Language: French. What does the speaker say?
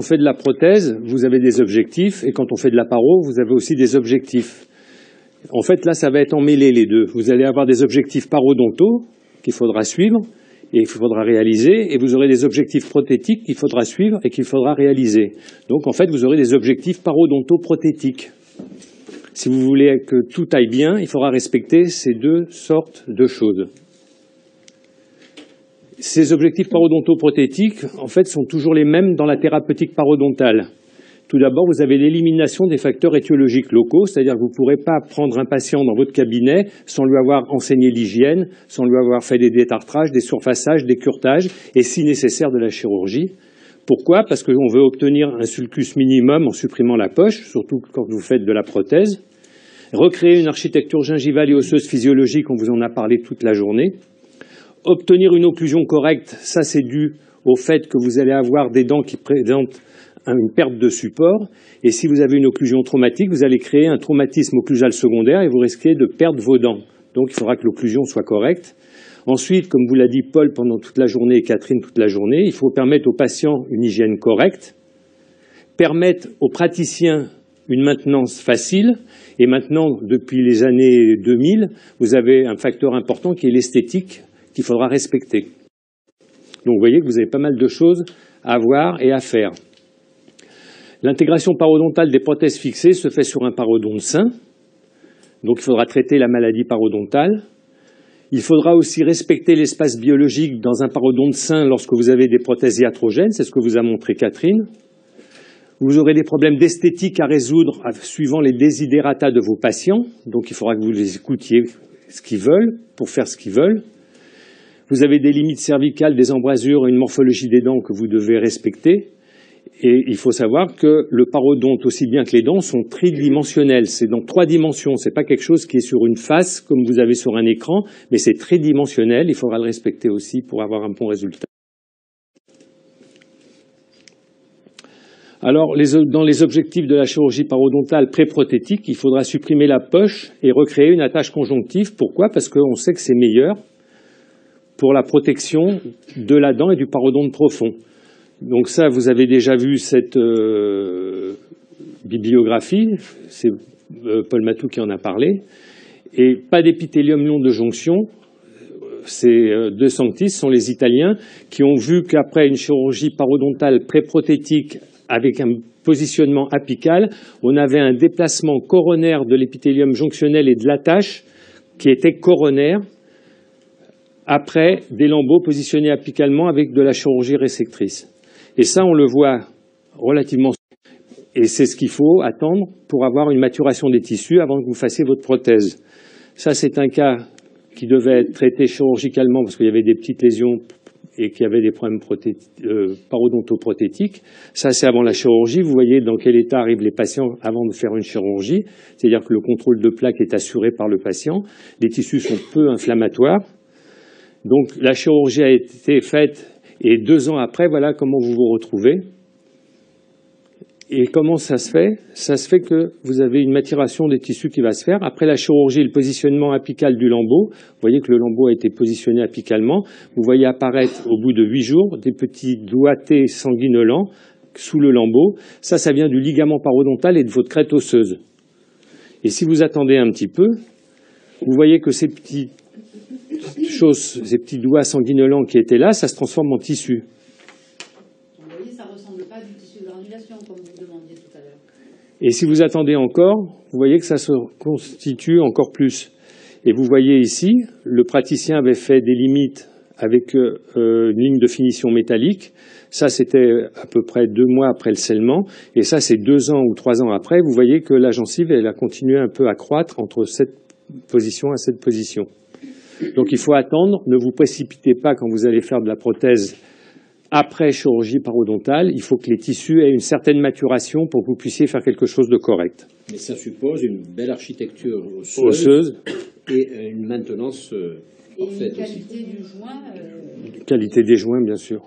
fait de la prothèse, vous avez des objectifs, et quand on fait de la paro, vous avez aussi des objectifs. En fait, là, ça va être emmêlé les deux. Vous allez avoir des objectifs parodontaux qu'il faudra suivre et qu'il faudra réaliser, et vous aurez des objectifs prothétiques qu'il faudra suivre et qu'il faudra réaliser. Donc, en fait, vous aurez des objectifs parodontaux-prothétiques. Si vous voulez que tout aille bien, il faudra respecter ces deux sortes de choses. Ces objectifs parodonto-prothétiques, en fait, sont toujours les mêmes dans la thérapeutique parodontale. Tout d'abord, vous avez l'élimination des facteurs étiologiques locaux, c'est-à-dire que vous ne pourrez pas prendre un patient dans votre cabinet sans lui avoir enseigné l'hygiène, sans lui avoir fait des détartrages, des surfaçages, des curetages, et si nécessaire de la chirurgie. Pourquoi? Parce qu'on veut obtenir un sulcus minimum en supprimant la poche, surtout quand vous faites de la prothèse. Recréer une architecture gingivale et osseuse physiologique, on vous en a parlé toute la journée. Obtenir une occlusion correcte, ça c'est dû au fait que vous allez avoir des dents qui présentent une perte de support. Et si vous avez une occlusion traumatique, vous allez créer un traumatisme occlusal secondaire et vous risquez de perdre vos dents. Donc il faudra que l'occlusion soit correcte. Ensuite, comme vous l'a dit Paul pendant toute la journée et Catherine toute la journée, il faut permettre aux patients une hygiène correcte, permettre aux praticiens une maintenance facile. Et maintenant, depuis les années 2000, vous avez un facteur important qui est l'esthétique qu'il faudra respecter. Donc vous voyez que vous avez pas mal de choses à voir et à faire. L'intégration parodontale des prothèses fixées se fait sur un parodonte sain. Donc il faudra traiter la maladie parodontale. Il faudra aussi respecter l'espace biologique dans un parodonte sain lorsque vous avez des prothèses iatrogènes. C'est ce que vous a montré Catherine. Vous aurez des problèmes d'esthétique à résoudre suivant les desiderata de vos patients. Donc il faudra que vous les écoutiez ce qu'ils veulent pour faire ce qu'ils veulent. Vous avez des limites cervicales, des embrasures, une morphologie des dents que vous devez respecter. Et il faut savoir que le parodonte, aussi bien que les dents, sont tridimensionnels. C'est dans 3 dimensions. C'est pas quelque chose qui est sur une face, comme vous avez sur un écran, mais c'est tridimensionnel. Il faudra le respecter aussi pour avoir un bon résultat. Alors, dans les objectifs de la chirurgie parodontale pré-prothétique, il faudra supprimer la poche et recréer une attache conjonctive. Pourquoi? Parce qu'on sait que c'est meilleur pour la protection de la dent et du parodonte profond. Donc ça, vous avez déjà vu cette bibliographie, c'est Paul Matou qui en a parlé. Et pas d'épithélium long de jonction, ces De Sanctis sont les Italiens qui ont vu qu'après une chirurgie parodontale pré-prothétique avec un positionnement apical, on avait un déplacement coronaire de l'épithélium jonctionnel et de l'attache qui était coronaire après des lambeaux positionnés apicalement avec de la chirurgie résectrice. Et ça, on le voit relativement. Et c'est ce qu'il faut attendre pour avoir une maturation des tissus avant que vous fassiez votre prothèse. Ça, c'est un cas qui devait être traité chirurgicalement parce qu'il y avait des petites lésions et qu'il y avait des problèmes parodontoprothétiques. Ça, c'est avant la chirurgie. Vous voyez dans quel état arrivent les patients avant de faire une chirurgie. C'est-à-dire que le contrôle de plaque est assuré par le patient. Les tissus sont peu inflammatoires. Donc, la chirurgie a été faite. Et 2 ans après, voilà comment vous vous retrouvez. Et comment ça se fait? Ça se fait que vous avez une maturation des tissus qui va se faire. Après la chirurgie, le positionnement apical du lambeau. Vous voyez que le lambeau a été positionné apicalement. Vous voyez apparaître au bout de 8 jours des petits doigtés sanguinolents sous le lambeau. Ça vient du ligament parodontal et de votre crête osseuse. Et si vous attendez un petit peu, vous voyez que ces petits doigts sanguinolents qui étaient là, ça se transforme en tissu. Vous voyez, ça ne ressemble pas du tissu de granulation, comme vous demandiez tout à l'heure. Et si vous attendez encore, vous voyez que ça se constitue encore plus. Et vous voyez ici, le praticien avait fait des limites avec une ligne de finition métallique. Ça, c'était à peu près 2 mois après le scellement. Et ça, c'est 2 ans ou 3 ans après. Vous voyez que la gencive, elle a continué un peu à croître entre cette position et cette position. Donc il faut attendre, ne vous précipitez pas quand vous allez faire de la prothèse après chirurgie parodontale. Il faut que les tissus aient une certaine maturation pour que vous puissiez faire quelque chose de correct. Mais ça suppose une belle architecture osseuse et une maintenance parfaite aussi. Et une qualité du joint. Qualité des joints, bien sûr.